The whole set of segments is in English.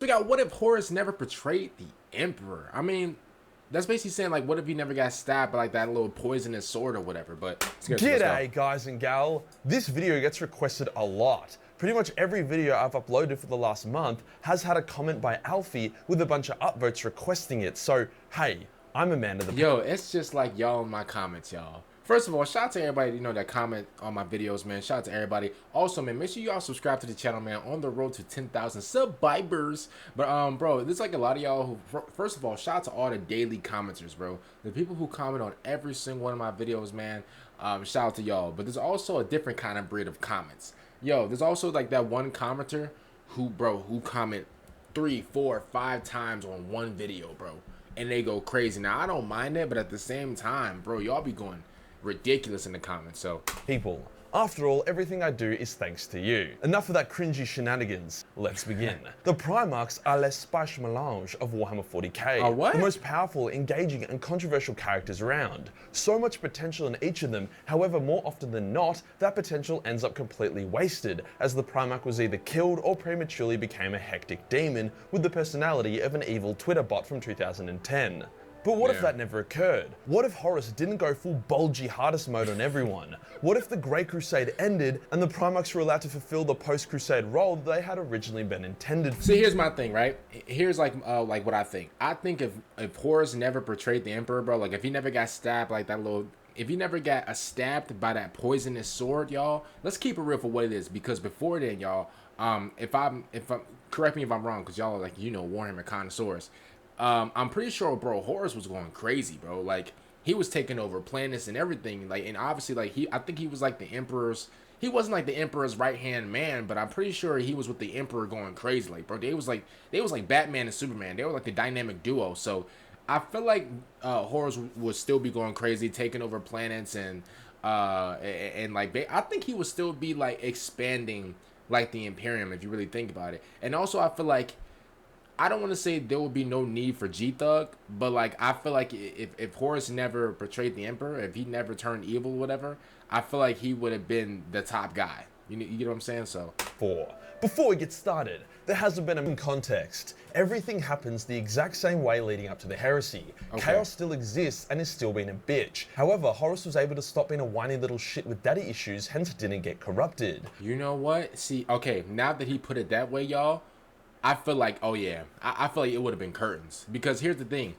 We got what if Horus never portrayed the Emperor? I mean, that's basically saying like, what if he never got stabbed by like that little poisonous sword or whatever? But G'day guys and gal. This video gets requested a lot. Pretty much every video I've uploaded for the last month has had a comment by Alfie with a bunch of upvotes requesting it. So hey, I'm a man of the Yo, it's just like y'all in my comments, y'all. First of all, shout out to everybody, that comment on my videos, man. Shout out to everybody. Also, man, make sure y'all subscribe to the channel, man. On the road to 10,000 subscribers. But, bro, there's like a lot of y'all who, first of all, shout out to all the daily commenters, bro. The people who comment on every single one of my videos, man. Shout out to y'all. But there's also a different kind of breed of comments. Yo, there's also like that one commenter who comment 3, 4, 5 times on one video, bro. And they go crazy. Now, I don't mind it, but at the same time, bro, y'all be going ridiculous in the comments. So people. After all, everything I do is thanks to you. Enough of that cringy shenanigans. Let's begin. The Primarchs are l'espace mélange of Warhammer 40k. What? The most powerful, engaging, and controversial characters around. So much potential in each of them, however, more often than not, that potential ends up completely wasted, as the Primarch was either killed or prematurely became a hectic demon with the personality of an evil Twitter bot from 2010. But what if that never occurred? What if Horus didn't go full bold jihadist mode on everyone? What if the Great Crusade ended and the Primarchs were allowed to fulfill the post-Crusade role that they had originally been intended for? See, here's my thing, right? Here's like what I think. I think if Horus never portrayed the Emperor, bro, like if he never got stabbed like that little, if he never got stabbed by that poisonous sword, y'all, let's keep it real for what it is. Because before then, y'all, if I'm correct me if I'm wrong, because y'all are like, Warhammer connoisseurs. I'm pretty sure, bro, Horus was going crazy, bro. Like, he was taking over planets and everything. Like, and obviously, like, I think he was like the Emperor's, he wasn't like the Emperor's right-hand man, but I'm pretty sure he was with the Emperor going crazy. Like, bro, they was like Batman and Superman. They were like the dynamic duo. So I feel like Horus would still be going crazy, taking over planets and like, I think he would still be like expanding like the Imperium, if you really think about it. And also, I feel like, I don't want to say there will be no need for G-Thug, but like I feel like if Horus never portrayed the Emperor, if he never turned evil, whatever, I feel like he would have been the top guy. You know what I'm saying? So Before we get started, there hasn't been a context. Everything happens the exact same way leading up to the heresy. Okay. Chaos still exists and is still being a bitch. However, Horus was able to stop being a whiny little shit with daddy issues, hence didn't get corrupted. You know what? See, okay, now that he put it that way, y'all, I feel like, oh yeah, I feel like it would have been curtains. Because here's the thing.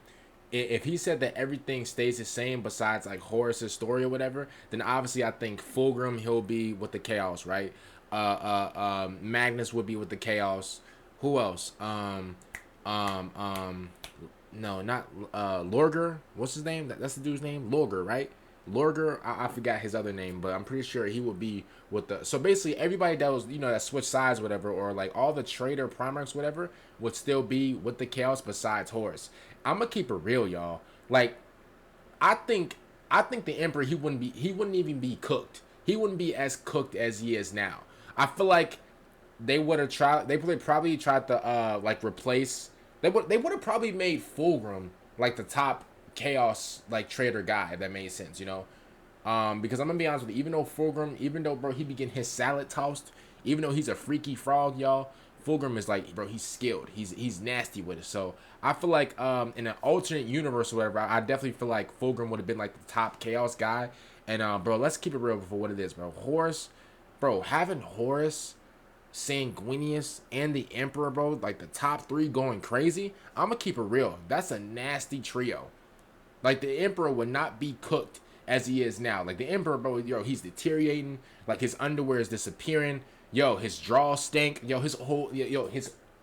If he said that everything stays the same besides like Horus's story or whatever, then obviously I think Fulgrim, he'll be with the Chaos, right? Magnus would be with the Chaos. Who else? No, not Lorgar. What's his name? That's the dude's name? Lorgar, right? Lorgar, I forgot his other name, but I'm pretty sure he would be with the. So basically, everybody that was, that switched sides, whatever, or like all the traitor Primarchs, whatever, would still be with the Chaos besides Horus. I'm gonna keep it real, y'all. Like, I think the Emperor, he wouldn't even be cooked. He wouldn't be as cooked as he is now. I feel like they would have tried. They probably tried to like replace. They would have probably made Fulgrim like the top Chaos like traitor guy, if that made sense, because I'm gonna be honest with you, even though Fulgrim, bro, he be getting his salad tossed, even though he's a freaky frog, y'all, Fulgrim is like, bro, he's skilled, he's nasty with it. So I feel like in an alternate universe or whatever, I definitely feel like Fulgrim would have been like the top Chaos guy. And bro, let's keep it real for what it is, bro. Horus, bro, having Horus, Sanguinius, and the Emperor, bro, like the top 3 going crazy, I'm gonna keep it real. That's a nasty trio. Like, the Emperor would not be cooked as he is now. Like, the Emperor, bro, he's deteriorating. Like, his underwear is disappearing. Yo, his draw stink. Yo, his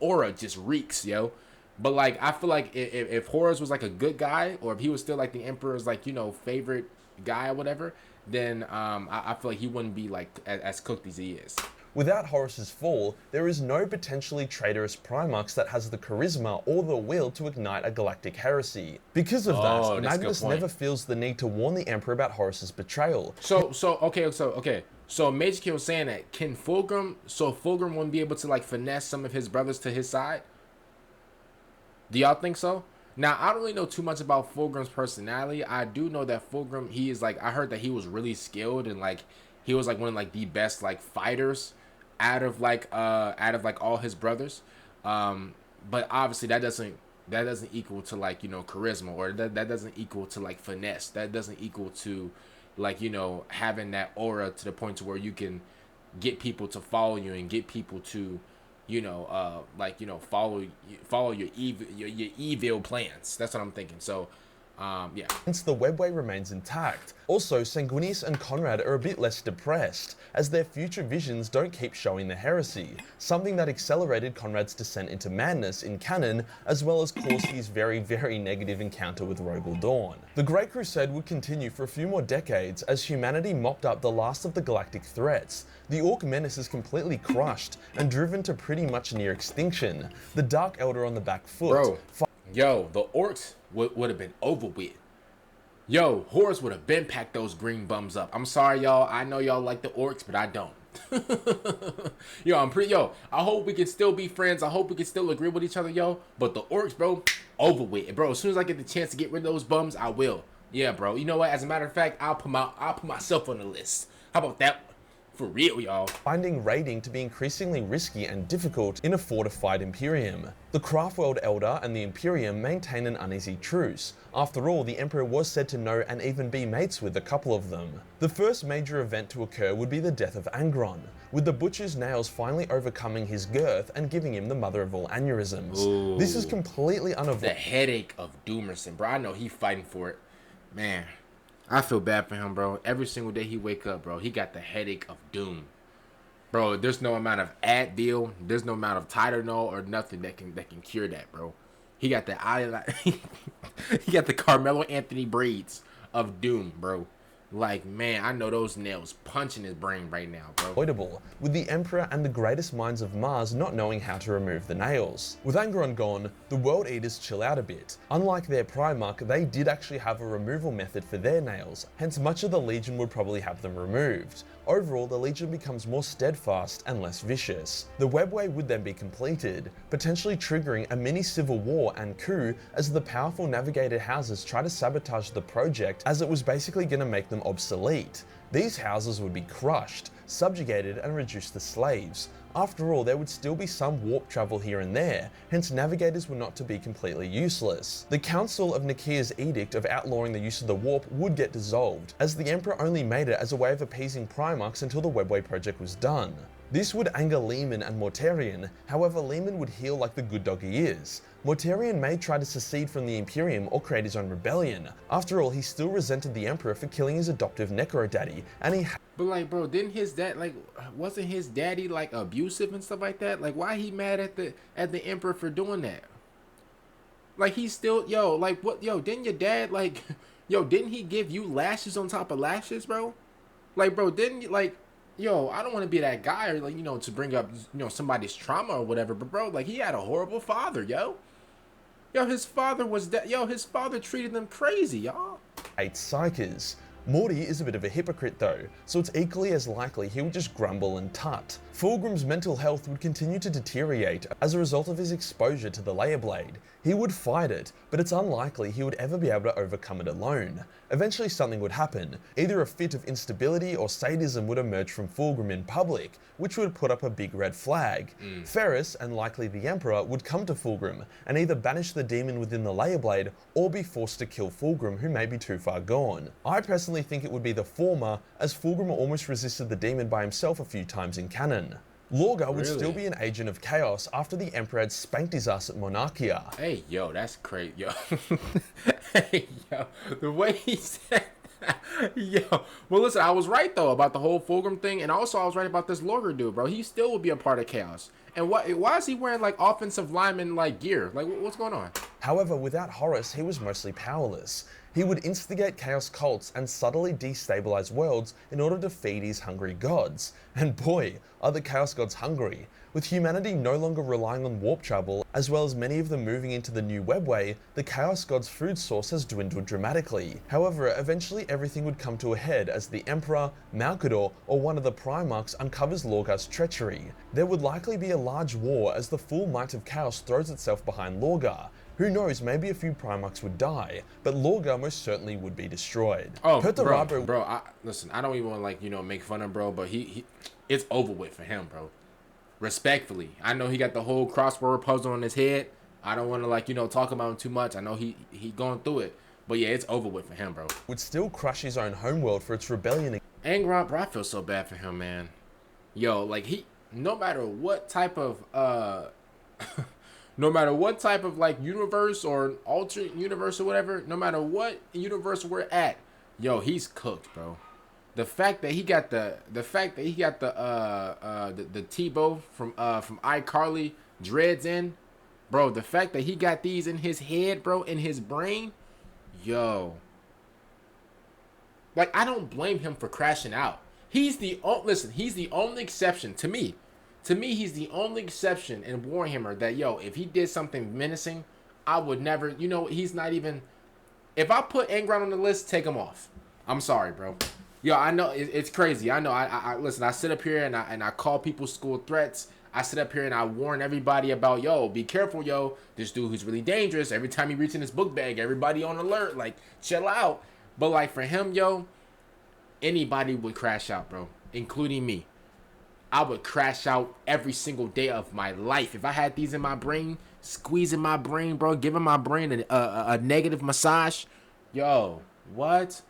aura just reeks, yo. But, like, I feel like if Horus was, like, a good guy, or if he was still, like, the Emperor's, like, favorite guy or whatever, then I feel like he wouldn't be, like, as cooked as he is. Without Horus's fall, there is no potentially traitorous Primarchs that has the charisma or the will to ignite a galactic heresy. Because of that, Magnus never feels the need to warn the Emperor about Horus's betrayal. So Majorkill saying that, can Fulgrim wouldn't be able to like finesse some of his brothers to his side? Do y'all think so? Now, I don't really know too much about Fulgrim's personality. I do know that Fulgrim, he is like, I heard that he was really skilled and like, he was like one of like the best like fighters out of like all his brothers. but obviously that doesn't equal to like, you know, charisma, or that doesn't equal to like finesse. That doesn't equal to like, you know, having that aura to the point to where you can get people to follow you and get people to, you know, like, you know, follow your evil plans. That's what I'm thinking. So yeah. Hence, the webway remains intact. Also, Sanguinius and Conrad are a bit less depressed, as their future visions don't keep showing the heresy, something that accelerated Conrad's descent into madness in canon, as well as caused his very, very negative encounter with Rogal Dorn. The Great Crusade would continue for a few more decades as humanity mopped up the last of the galactic threats. The Orc menace is completely crushed and driven to pretty much near extinction. The Dark Elder on the back foot. Bro, yo, the Orcs would have been over with. Yo, Horus would have been packed those green bums up. I'm sorry, y'all. I know y'all like the Orcs, but I don't. Yo, I hope we can still be friends. I hope we can still agree with each other, yo. But the Orcs, bro, over with. And bro, as soon as I get the chance to get rid of those bums, I will. Yeah, bro. You know what? As a matter of fact, I'll put myself on the list. How about that? For real, y'all. Finding raiding to be increasingly risky and difficult in a fortified Imperium. The Craftworld Eldar and the Imperium maintain an uneasy truce. After all, the Emperor was said to know and even be mates with a couple of them. The first major event to occur would be the death of Angron, with the Butcher's nails finally overcoming his girth and giving him the mother of all aneurysms. Ooh. This is completely unavoidable. The headache of Doomerson, bro. I know he fighting for it. Man, I feel bad for him, bro. Every single day he wake up, bro, he got the headache of doom. Bro, there's no amount of Advil, there's no amount of Tylenol or nothing that can cure that, bro. He got the he got the Carmelo Anthony braids of doom, bro. Like, man, I know those nails punching his brain right now, bro. Avoidable, with the Emperor and the greatest minds of Mars not knowing how to remove the nails. With Angron gone, the World Eaters chill out a bit. Unlike their Primarch, they did actually have a removal method for their nails, hence much of the Legion would probably have them removed. Overall, the Legion becomes more steadfast and less vicious. The webway would then be completed, potentially triggering a mini civil war and coup as the powerful navigated houses try to sabotage the project, as it was basically going to make them obsolete. These houses would be crushed, subjugated and reduced to slaves. After all, there would still be some warp travel here and there, hence navigators were not to be completely useless. The Council of Nicaea's edict of outlawing the use of the warp would get dissolved, as the Emperor only made it as a way of appeasing Primarchs until the webway project was done. This would anger Leman and Mortarion, however Leman would heal like the good dog he is. Mortarion may try to secede from the Imperium or create his own rebellion. After all, he still resented the Emperor for killing his adoptive Necro daddy, and he But like, bro, didn't his dad, like, wasn't his daddy like abusive and stuff like that? Like, why he mad at the Emperor for doing that? Like, he's still, yo, like, what, yo, didn't your dad, like, yo, didn't he give you lashes on top of lashes, bro? Like, bro, didn't you, like, yo, I don't want to be that guy, or like, you know, to bring up, you know, somebody's trauma or whatever, but bro, like, he had a horrible father, yo. Yo, his father was his father treated them crazy, y'all. hates Psykers. Morty is a bit of a hypocrite though, so it's equally as likely he would just grumble and tut. Fulgrim's mental health would continue to deteriorate as a result of his exposure to the Laer blade. He would fight it, but it's unlikely he would ever be able to overcome it alone. Eventually something would happen. Either a fit of instability or sadism would emerge from Fulgrim in public, which would put up a big red flag. Ferris, and likely the Emperor, would come to Fulgrim and either banish the demon within the Laer blade or be forced to kill Fulgrim, who may be too far gone. I personally think it would be the former, as Fulgrim almost resisted the demon by himself a few times in canon. Lorgar would still be an agent of chaos after the Emperor had spanked his ass at Monarchia. Hey, yo, that's crazy, yo. Hey, yo, the way he said that, yo. Well, listen, I was right, though, about the whole Fulgrim thing, and also I was right about this Lorgar dude, bro. He still would be a part of chaos. And why is he wearing, like, offensive lineman, like, gear? Like, what's going on? However, without Horus, he was mostly powerless. He would instigate chaos cults and subtly destabilize worlds in order to feed his hungry gods. And boy, are the chaos gods hungry. With humanity no longer relying on warp travel, as well as many of them moving into the new webway, the chaos gods' food source has dwindled dramatically. However, eventually everything would come to a head as the Emperor, Malkador, or one of the Primarchs uncovers Lorgar's treachery. There would likely be a large war as the full might of chaos throws itself behind Lorgar. Who knows, maybe a few Primarchs would die, but Lorgar most certainly would be destroyed. Oh, bro, listen, I don't even want to, like, you know, make fun of him, bro, but he it's over with for him, bro. Respectfully. I know he got the whole crossword puzzle on his head, I don't want to like, you know, talk about him too much. I know he going through it. But yeah, it's over with for him, bro. Would still crush his own homeworld for its rebellion. Angron, bro, I feel so bad for him, man. Yo, like no matter what type of no matter what type of like universe or alternate universe or whatever, no matter what universe we're at, yo, he's cooked, bro. The fact that he got the Tebow from iCarly dreads in, bro. The fact that he got these in his head, bro, in his brain, yo. Like, I don't blame him for crashing out. He's the only exception to me. To me, he's the only exception in Warhammer that, yo, if he did something menacing, I would never, you know, he's not even, if I put Angron on the list, take him off. I'm sorry, bro. Yo, I know it's crazy. I know. I listen. I sit up here and I call people school threats. I sit up here and I warn everybody about, yo, be careful, yo. This dude who's really dangerous. Every time he reaches in his book bag, everybody on alert. Like, chill out. But like for him, yo, anybody would crash out, bro, including me. I would crash out every single day of my life if I had these in my brain, squeezing my brain, bro, giving my brain a negative massage. Yo, what?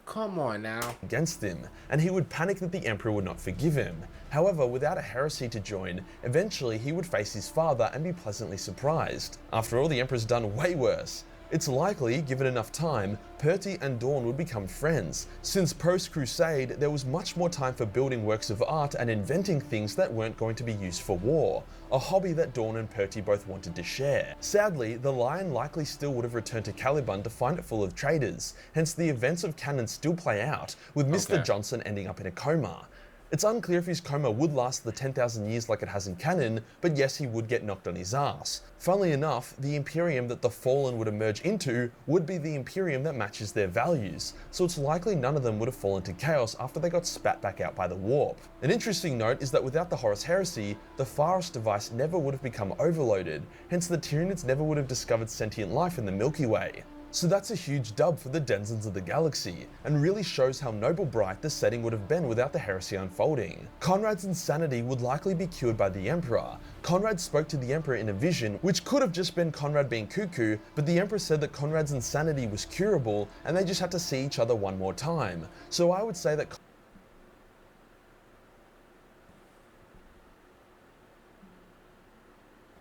Come on now. Against him, and he would panic that the Emperor would not forgive him. However, without a heresy to join, eventually he would face his father and be pleasantly surprised. After all, the Emperor's done way worse. It's likely, given enough time, Perty and Dorn would become friends. Since post-Crusade, there was much more time for building works of art and inventing things that weren't going to be used for war, a hobby that Dorn and Perty both wanted to share. Sadly, the Lion likely still would have returned to Caliban to find it full of traitors, hence the events of canon still play out, with Mr. Johnson ending up in a coma. It's unclear if his coma would last the 10,000 years like it has in canon, but yes, he would get knocked on his ass. Funnily enough, the Imperium that the Fallen would emerge into would be the Imperium that matches their values, so it's likely none of them would have fallen to chaos after they got spat back out by the warp. An interesting note is that without the Horus heresy, the Pharos device never would have become overloaded, hence the Tyranids never would have discovered sentient life in the Milky Way. So that's a huge dub for the denizens of the galaxy, and really shows how noble bright the setting would have been without the heresy unfolding. Conrad's insanity would likely be cured by the Emperor. Conrad spoke to the Emperor in a vision, which could have just been Conrad being cuckoo, but the Emperor said that Conrad's insanity was curable, and they just had to see each other one more time. So I would say that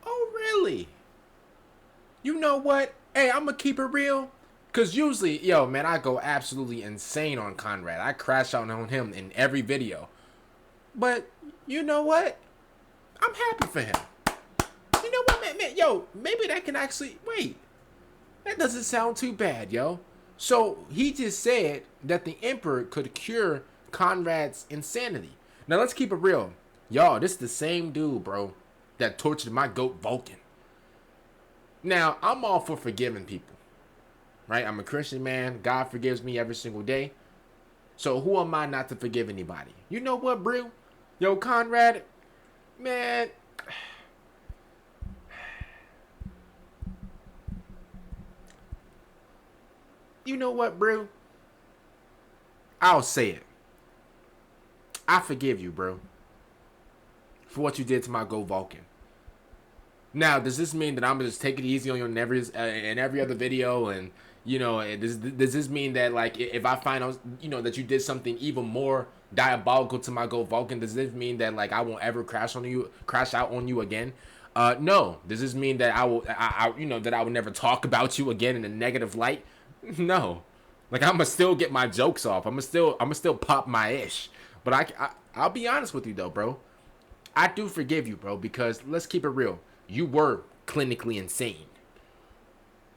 Oh, really? You know what? Hey, I'm gonna keep it real. Cause usually, yo, man, I go absolutely insane on Conrad. I crash out on him in every video. But you know what? I'm happy for him. You know what, man, yo, maybe that can actually wait. That doesn't sound too bad, yo. So he just said that the Emperor could cure Conrad's insanity. Now let's keep it real. Y'all, this is the same dude, bro, that tortured my goat Vulcan. Now, I'm all for forgiving people, right? I'm a Christian man. God forgives me every single day. So who am I not to forgive anybody? You know what, bro? Yo, Conrad, man. You know what, bro? I'll say it. I forgive you, bro, for what you did to my goat Vulcan. Now, does this mean that I'm gonna just take it easy on you in every other video? And you know, does this mean that like if I find out, you know, that you did something even more diabolical to my goat Vulcan, does this mean that like I won't ever crash out on you again? No. Does this mean that I you know, that I would never talk about you again in a negative light? No. Like I'ma still get my jokes off. I'ma still pop my ish. But I'll be honest with you though, bro. I do forgive you, bro, because let's keep it real. You were clinically insane.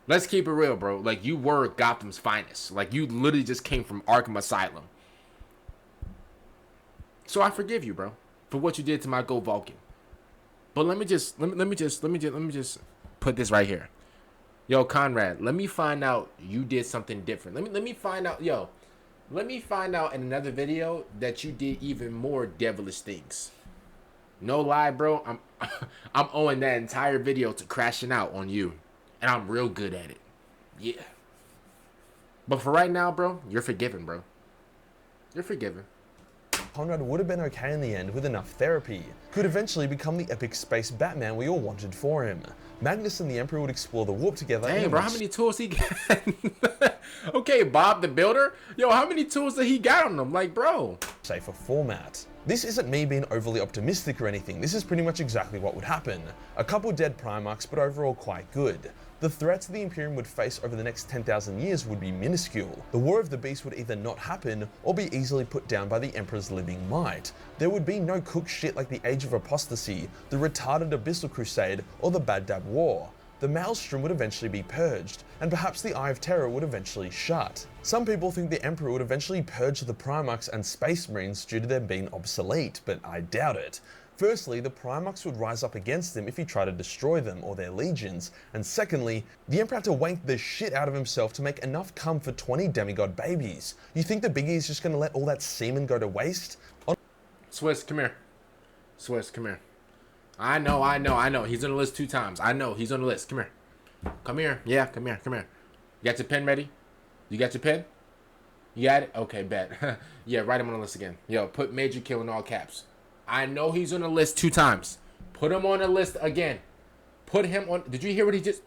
Let's keep it real, bro. Like, you were Gotham's finest. Like, you literally just came from Arkham Asylum. So I forgive you, bro, for what you did to my goat Vulcan. But let me just put this right here. Yo, Conrad, let me find out you did something different. Let me find out, yo. Let me find out in another video that you did even more devilish things. No lie, bro. I'm owing that entire video to crashing out on you. And I'm real good at it. Yeah. But for right now, bro, you're forgiven, bro. You're forgiven. Conrad would have been okay in the end with enough therapy, could eventually become the epic space Batman we all wanted for him. Magnus and the Emperor would explore the warp together. Dang, bro, how many tools he got? Okay, Bob the Builder. Yo, how many tools did he got on them? Like, bro. Safer format. This isn't me being overly optimistic or anything, this is pretty much exactly what would happen. A couple dead Primarchs, but overall quite good. The threats the Imperium would face over the next 10,000 years would be minuscule. The War of the Beast would either not happen, or be easily put down by the Emperor's living might. There would be no cook shit like the Age of Apostasy, the retarded Abyssal Crusade, or the Bad Dab War. The Maelstrom would eventually be purged, and perhaps the Eye of Terror would eventually shut. Some people think the Emperor would eventually purge the Primarchs and Space Marines due to them being obsolete, but I doubt it. Firstly, the Primarchs would rise up against them if he tried to destroy them or their legions, and secondly, the Emperor had to wank the shit out of himself to make enough cum for 20 demigod babies. You think the Biggie is just gonna let all that semen go to waste? Swiss, come here. Swiss, come here. I know. He's on the list 2 times. I know, he's on the list. Come here. Come here. Yeah, come here. You got your pen ready? You got your pen? You got it? Okay, bet. Yeah, write him on the list again. Yo, put Majorkill in all caps. I know he's on the list 2 times. Put him on the list again. Put him on. Did you hear what he just...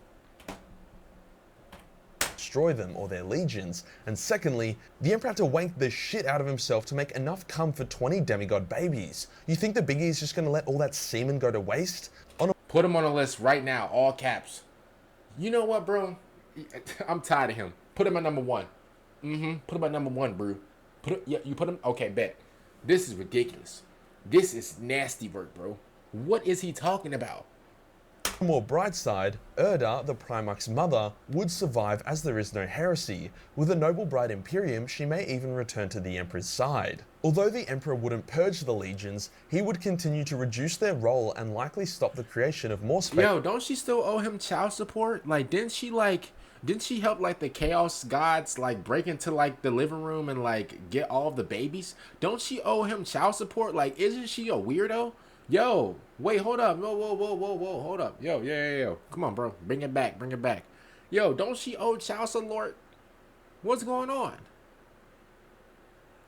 Destroy them or their legions, and secondly, the Emperor had to wank the shit out of himself to make enough cum for 20 demigod babies. You think the Biggie is just gonna let all that semen go to waste? Put him on the list right now, all caps. You know what, bro? I'm tired of him. Put him at number 1. Put him at number 1, bro. Yeah, you put him? Okay, bet. This is ridiculous. This is nasty work, bro. What is he talking about? On the more bright side, Erda, the Primarch's mother, would survive as there is no heresy. With a noble bride Imperium, she may even return to the Emperor's side. Although the Emperor wouldn't purge the legions, he would continue to reduce their role and likely stop the creation of more space. Yo, don't she still owe him child support? Like, didn't she help like the Chaos Gods like break into like the living room and like get all of the babies? Don't she owe him child support? Like, isn't she a weirdo? Yo, wait, hold up. Whoa, hold up. Yo. Come on, bro. Bring it back. Yo, don't she owe child support? What's going on?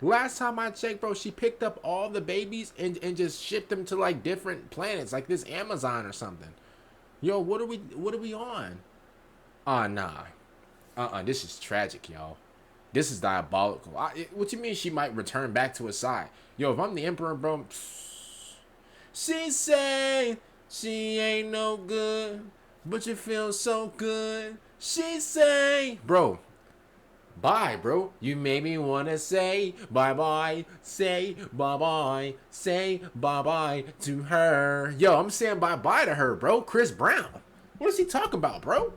Last time I checked, bro, she picked up all the babies and just shipped them to like different planets, like this Amazon or something. Yo, what are we on? Nah. This is tragic, y'all. This is diabolical. What you mean she might return back to his side? Yo, if I'm the Emperor, bro... She say she ain't no good, but you feel so good. She say, bro, bye, bro. You made me wanna say bye-bye, say bye-bye, say bye-bye to her. Yo, I'm saying bye-bye to her, bro. Chris Brown. What is he talking about, bro?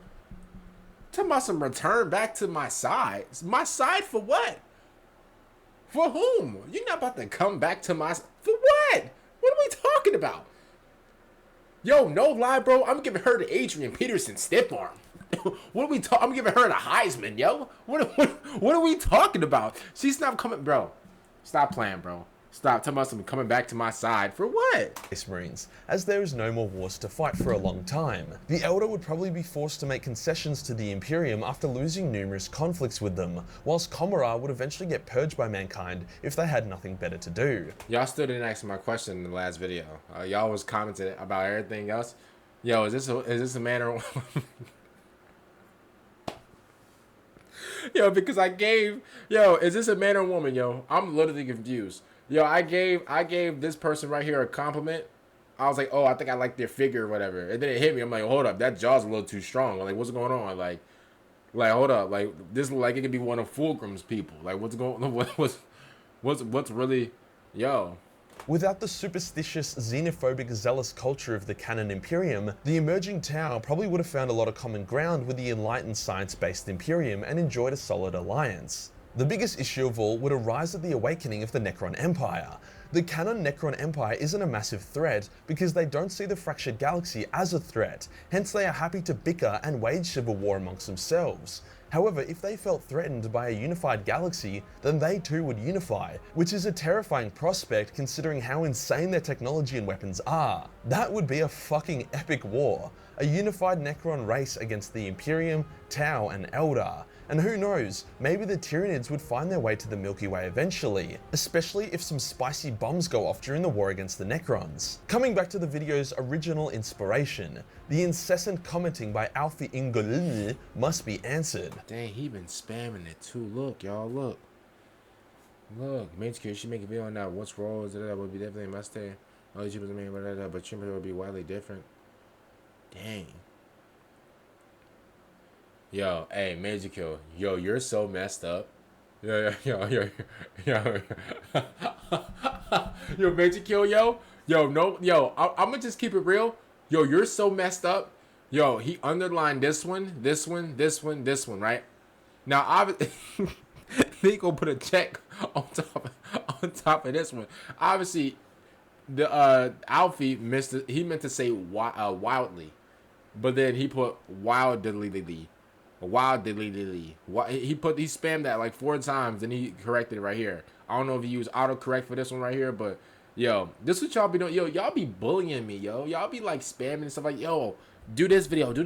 Talking about some return back to my side. My side for what? For whom? You're not about to come back to my... For what? What are we talking about? Yo, no lie, bro. I'm giving her the Adrian Peterson stiff arm. What are we talking? I'm giving her the Heisman, yo. What are we talking about? She's not coming, bro. Stop playing, bro. Stop talking about some coming back to my side. For what? Space Marines, as there is no more wars to fight for a long time. The Eldar would probably be forced to make concessions to the Imperium after losing numerous conflicts with them, whilst Commodore would eventually get purged by mankind if they had nothing better to do. Y'all still didn't answer my question in the last video. Y'all was commenting about everything else. Yo, is this a man or Yo, because is this a man or woman, yo? I'm literally confused. Yo, I gave this person right here a compliment. I was like, oh, I think I like their figure or whatever. And then it hit me. I'm like, hold up, that jaw's a little too strong. Like, what's going on? Like hold up. Like, this like it could be one of Fulgrim's people. Like, what's going on? What's really, yo? Without the superstitious, xenophobic, zealous culture of the canon Imperium, the emerging Tau probably would have found a lot of common ground with the enlightened science-based Imperium and enjoyed a solid alliance. The biggest issue of all would arise at the awakening of the Necron Empire. The canon Necron Empire isn't a massive threat because they don't see the fractured galaxy as a threat, hence they are happy to bicker and wage civil war amongst themselves. However, if they felt threatened by a unified galaxy, then they too would unify, which is a terrifying prospect considering how insane their technology and weapons are. That would be a fucking epic war. A unified Necron race against the Imperium, Tau, and Eldar. And who knows, maybe the Tyranids would find their way to the Milky Way eventually, especially if some spicy bombs go off during the war against the Necrons. Coming back to the video's original inspiration, the incessant commenting by Alfie Ingolini must be answered. Dang, he been spamming it too. Look, y'all, look. Look, Majorkill should make a video on that. What's roles that would be definitely a must stay. All these people mean but Trimmer would be widely different. Dang. Yo, hey, Majorkill. Yo, you're so messed up. Yo. Yo, Majorkill, yo. Yo, no, yo, I'm gonna just keep it real. Yo, you're so messed up. Yo, he underlined this one, right? Now, obviously, he gonna put a check on top of this one. Obviously, the Alfie missed it. He meant to say wildly, but then he put wildly. He spammed that like 4 times, and he corrected it right here. I don't know if he used autocorrect for this one right here, but yo, this what y'all be doing. Yo, y'all be bullying me, yo. Y'all be like spamming and stuff like, yo, do this video. And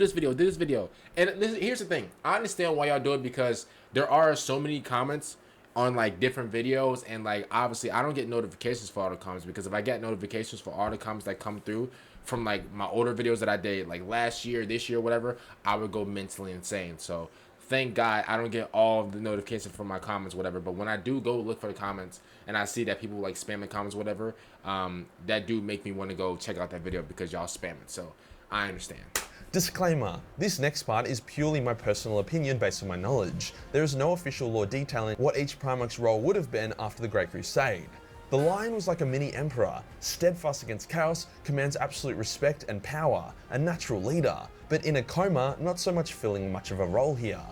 here's the thing. I understand why y'all do it, because there are so many comments on like different videos, and like obviously I don't get notifications for all the comments, because if I get notifications for all the comments that come through from like my older videos that I did like last year, this year, whatever, I would go mentally insane. So thank God I don't get all of the notifications from my comments, whatever. But when I do go look for the comments and I see that people like spamming comments, whatever, that do make me want to go check out that video because y'all spam it. So I understand. Disclaimer, this next part is purely my personal opinion based on my knowledge. There is no official lore detailing what each Primarch's role would have been after the Great Crusade. The Lion was like a mini emperor, steadfast against chaos, commands absolute respect and power, a natural leader, but in a coma, not so much filling much of a role here.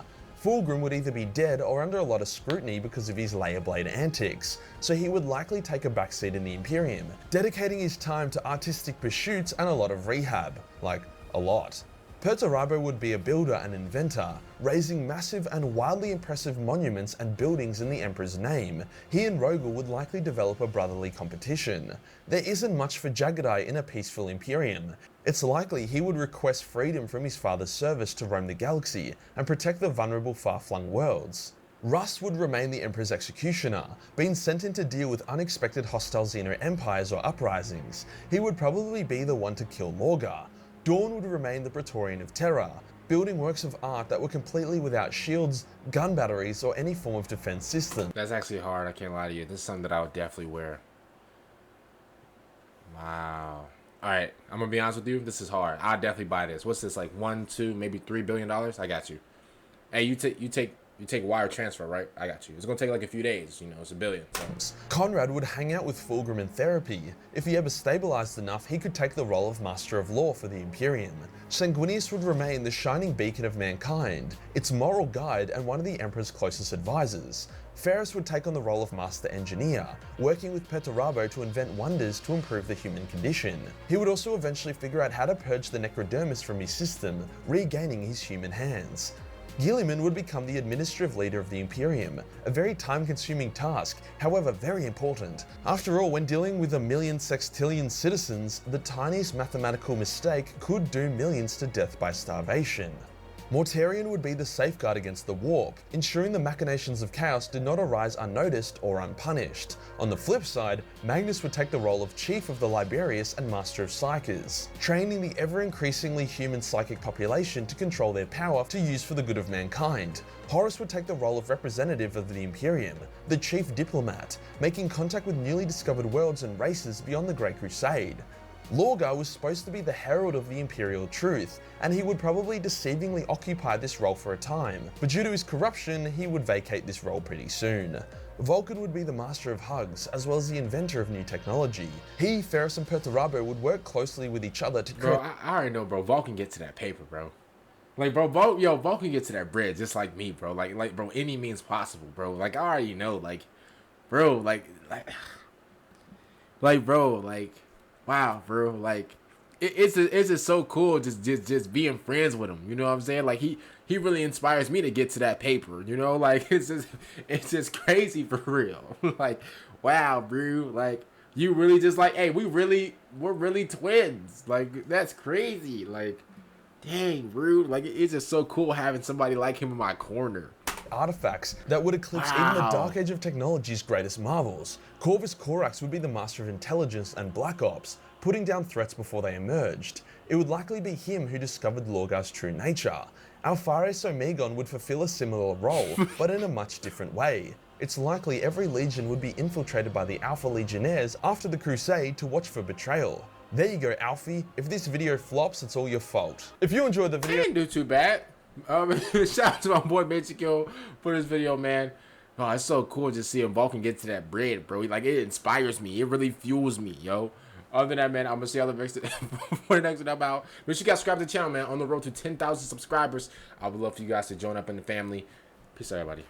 Fulgrim would either be dead or under a lot of scrutiny because of his Laer blade antics, so he would likely take a backseat in the Imperium, dedicating his time to artistic pursuits and a lot of rehab. Like, a lot. Perturabo would be a builder and inventor, raising massive and wildly impressive monuments and buildings in the Emperor's name. He and Rogal would likely develop a brotherly competition. There isn't much for Jagadai in a peaceful Imperium. It's likely he would request freedom from his father's service to roam the galaxy and protect the vulnerable far-flung worlds. Russ would remain the Emperor's executioner, being sent in to deal with unexpected hostile Xeno empires or uprisings. He would probably be the one to kill Lorgar. Dorn would remain the Praetorian of Terror, building works of art that were completely without shields, gun batteries, or any form of defense system. That's actually hard, I can't lie to you. This is something that I would definitely wear. Wow. Alright, I'm gonna be honest with you, this is hard. I'll definitely buy this. What's this, like $1, 2, maybe $3 billion? I got you. Hey, you take wire transfer, right? I got you. It's gonna take like a few days, you know, it's $1 billion. So. Conrad would hang out with Fulgrim in therapy. If he ever stabilized enough, he could take the role of Master of Law for the Imperium. Sanguinius would remain the shining beacon of mankind, its moral guide and one of the Emperor's closest advisors. Ferris would take on the role of Master Engineer, working with Perturabo to invent wonders to improve the human condition. He would also eventually figure out how to purge the necrodermis from his system, regaining his human hands. Guilliman would become the administrative leader of the Imperium, a very time-consuming task, however very important. After all, when dealing with 1,000,000 sextillion citizens, the tiniest mathematical mistake could doom millions to death by starvation. Mortarion would be the safeguard against the warp, ensuring the machinations of chaos did not arise unnoticed or unpunished. On the flip side, Magnus would take the role of Chief of the Liberius and Master of Psykers, training the ever-increasingly human psychic population to control their power to use for the good of mankind. Horus would take the role of representative of the Imperium, the Chief Diplomat, making contact with newly discovered worlds and races beyond the Great Crusade. Lorgar was supposed to be the herald of the Imperial truth, and he would probably deceivingly occupy this role for a time, but due to his corruption, he would vacate this role pretty soon. Vulcan would be the master of hugs, as well as the inventor of new technology. He, Ferris, and Perturabo would work closely with each other to create— Bro, I already know, bro. Vulcan get to that paper, bro. Like, bro, Vulcan get to that bread just like me, bro. Like, bro, any means possible, bro. Like, I already know, like, bro, like, bro, like, wow, bro, like, it's just so cool just being friends with him. You know what I'm saying? Like, he really inspires me to get to that paper. You know, like, it's just crazy for real. Like, wow, bro, like, you really just like, hey, we're really twins. Like, that's crazy. Like, dang, bro, like, it's just so cool having somebody like him in my corner. artifacts that would eclipse even the Dark Age of technology's greatest marvels. Corvus Corax would be the master of intelligence and black ops, putting down threats before they emerged. It would likely be him who discovered Lorgar's true nature. Alpharius Omegon would fulfill a similar role, but in a much different way. It's likely every legion would be infiltrated by the Alpha Legionnaires after the Crusade to watch for betrayal. There you go, Alfie. If this video flops, it's all your fault. If you enjoyed the video... I didn't do too bad. Shout out to my boy Majorkill for this video, man. Oh, it's so cool just seeing Vulcan get to that bread, bro. Like, it inspires me. It really fuels me, yo. Other than that, man, I'm going to see y'all for the next one about. Make sure you guys subscribe to the channel, man. On the road to 10,000 subscribers. I would love for you guys to join up in the family. Peace out, everybody.